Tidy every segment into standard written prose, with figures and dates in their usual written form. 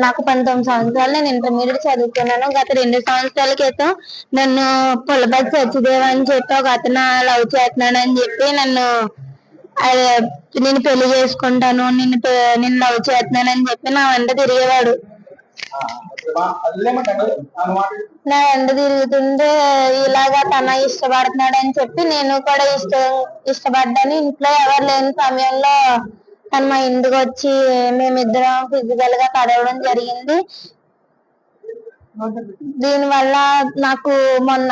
నాకు 19 సంవత్సరాలు. నేను ఇంటర్మీడియట్ చదువుకున్నాను. గత 2 సంవత్సరాల క్రితం నన్ను పుల్లబడి సత్యదేవ్ అని చెప్పి ఒక అతను లవ్ చేస్తున్నాడని చెప్పి నేను పెళ్లి చేసుకుంటాను, నిన్ను లవ్ చేస్తున్నానని చెప్పి నా వెంట తిరిగేవాడు. నా వెంట తిరుగుతుంటే ఇలాగా తన ఇష్టపడుతున్నాడని చెప్పి నేను కూడా ఇష్టపడ్డాను. ఇంట్లో ఎవరు లేని సమయంలో తను మా ఇంటికి వచ్చి మేమిద్దరం ఫిజికల్ గా కలవడం జరిగింది. దీనివల్ల నాకు మొన్న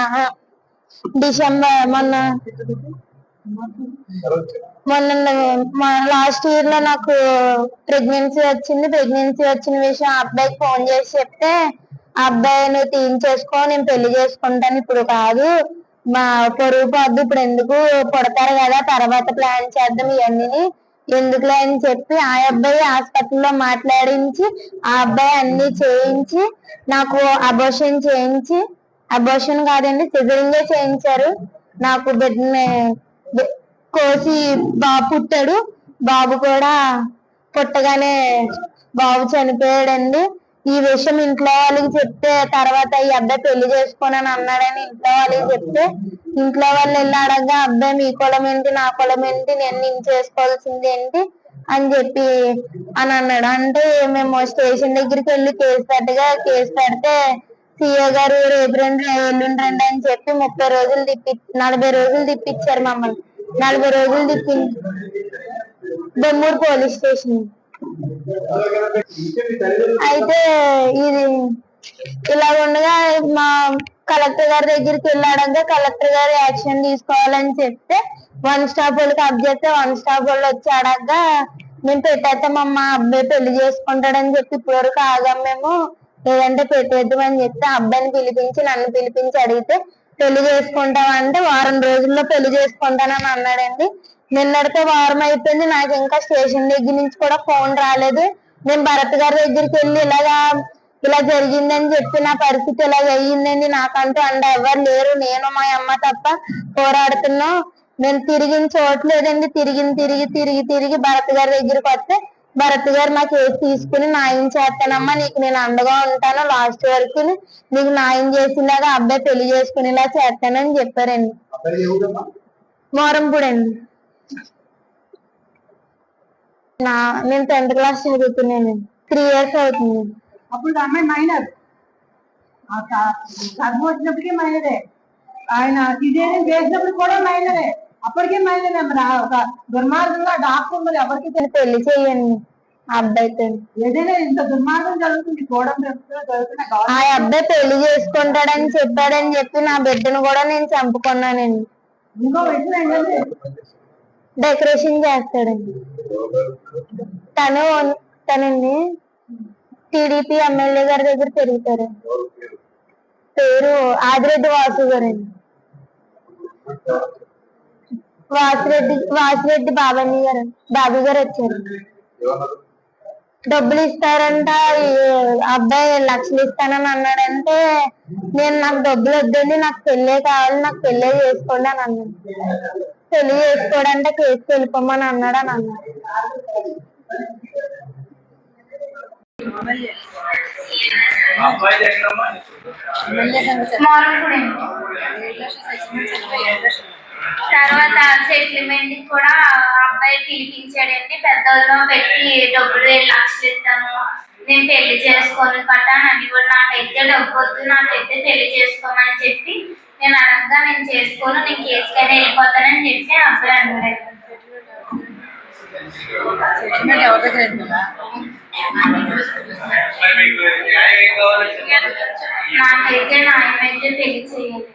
లాస్ట్ ఇయర్ లో నాకు ప్రెగ్నెన్సీ వచ్చింది. ప్రెగ్నెన్సీ వచ్చిన విషయం అబ్బాయికి ఫోన్ చేసి చెప్తే, ఆ అబ్బాయి నువ్వు తీయించేసుకో, నేను పెళ్లి చేసుకుంటాను, ఇప్పుడు కాదు, మా పొరుగు పోద్దు, ఇప్పుడు ఎందుకు, పుడతారు కదా తర్వాత ప్లాన్ చేద్దాం, ఇవన్నీ ఎందుకులే అని చెప్పి ఆ అబ్బాయి హాస్పిటల్లో మాట్లాడించి ఆ అబ్బాయి అన్ని చేయించి నాకు అబోర్షన్ కాదండి, సిజరింగే చేయించారు. నాకు బిడ్డని కోసి బాబు పుట్టాడు. బాబు కూడా పుట్టగానే బాబు చనిపోయాడండి. ఈ విషయం ఇంట్లో వాళ్ళకి చెప్తే తర్వాత ఈ అబ్బాయి పెళ్లి చేసుకోనని అన్నాడని ఇంట్లో వాళ్ళకి చెప్తే, ఇంట్లో వాళ్ళు వెళ్ళి అడగగా అబ్బాయి మీ కులం ఏంటి, నా కులం ఏంటి, నేను చేసుకోవాల్సింది ఏంటి అని చెప్పి అని అన్నాడు. అంటే మేము స్టేషన్ దగ్గరికి వెళ్ళి కేసు పెడితే సిఏ గారు రేపు రండి ఎల్లుండి రండి అని చెప్పి 40 రోజులు తిప్పించారు మమ్మల్ని. 40 రోజులు బొమ్మూరు పోలీస్ స్టేషన్. అయితే ఇది ఇలా ఉండగా మా కలెక్టర్ గారి దగ్గరికి వెళ్ళాడగా కలెక్టర్ గారు యాక్షన్ తీసుకోవాలని చెప్తే 1 స్టాప్ వాళ్ళకి అప్ చేస్తే 1 స్టాప్ వాళ్ళు వచ్చి అడగగా మేము పెట్టేస్తామమ్మా, అబ్బాయి పెళ్లి చేసుకుంటాడని చెప్పి ఇప్పటివరకు ఆగాం మేము, లేదంటే పెట్టేద్దామని చెప్తే అబ్బాయిని నన్ను పిలిపించి అడిగితే పెళ్లి చేసుకుంటామంటే 1 రోజుల్లో పెళ్లి చేసుకుంటానని అన్నాడండి. నిన్నటితో వారం అయిపోయింది. నాకు ఇంకా స్టేషన్ దగ్గర నుంచి కూడా ఫోన్ రాలేదు. నేను భరత్ గారి దగ్గరికి వెళ్ళి ఇలా జరిగిందని చెప్పి నా పరిస్థితి ఇలా అయ్యిందండి, నాకంటూ ఎవరు లేరు, నేను మా అమ్మ తప్ప పోరాడుతున్నాం, నేను తిరిగిన చోట్లేదండి, తిరిగి భరత్ గారి దగ్గరికి వస్తే భరత్ గారు నా కేసు తీసుకుని న్యాయం చేస్తానమ్మా, నీకు నేను అండగా ఉంటాను, లాస్ట్ వరకు నీకు న్యాయం చేసేలాగా అబ్బాయి పెళ్లి చేసుకునేలా చేస్తానని చెప్పారండి. మోరంపూడి అండి. నేను 10th క్లాస్ చదువుతున్నాను. 3 years అవుతుంది. అప్పుడు అమ్మాయి మైనర్, గర్భం వచ్చినప్పటికీ మైనరే, ఆయన సిజేరియన్ చేసినప్పుడు కూడా మైనరే, అప్పటికే మైనరే. మరి ఒక దుర్మార్గంగా డాక్టర్ మరి ఎవరికి పెళ్లి చేయండి ఆ అబ్బాయితో. ఏదైనా ఇంత దుర్మార్గం జరుగుతుంది ఆ అబ్బాయి పెళ్లి చేసుకుంటాడని చెప్పాడని చెప్పి నా బిడ్డను కూడా నేను చంపుకున్నానండి. ఇంకో విషయం ఏంటంటే డెకరేషన్ చేస్తాడండి. తనండి టీడీపీ ఎమ్మెల్యే గారి దగ్గర తిరుగుతారు. పేరు ఆదిరెడ్డి వాసు గారండి. వాసిరెడ్డి బాబు గారు వచ్చారు. డబ్బులు ఇస్తారంట, అబ్బాయి 1 లక్షలు ఇస్తానని అన్నాడంటే నాకు డబ్బులు వద్దండి, నాకు పెళ్ళే కావాలి, నాకు పెళ్ళే చేసుకోండి అని అన్నాను. పెళ్లి చేసుకోవడంటే కేసుకు వెళ్ళిపోమని అన్నాడు అని అన్నాడు. తర్వాత సెటిల్మెంట్ కూడా అబ్బాయి పిలిపించాడండి. పెద్దోళ్ళు పెట్టి డబ్బులు 7 లక్షలు ఇస్తాను, నేను పెళ్లి చేసుకోను కట్టా అని కూడా, నాకైతే డబ్బు వద్దు, నాకైతే పెళ్లి చేసుకోమని చెప్పి నేను అనగా నేను చేసుకోను, నేను కేసుకైనా వెళ్ళిపోతానని చెప్పి అబ్బాయి అన్నాడు. నాకైతే న్యాయం అయితే పెళ్లి చేయాలి.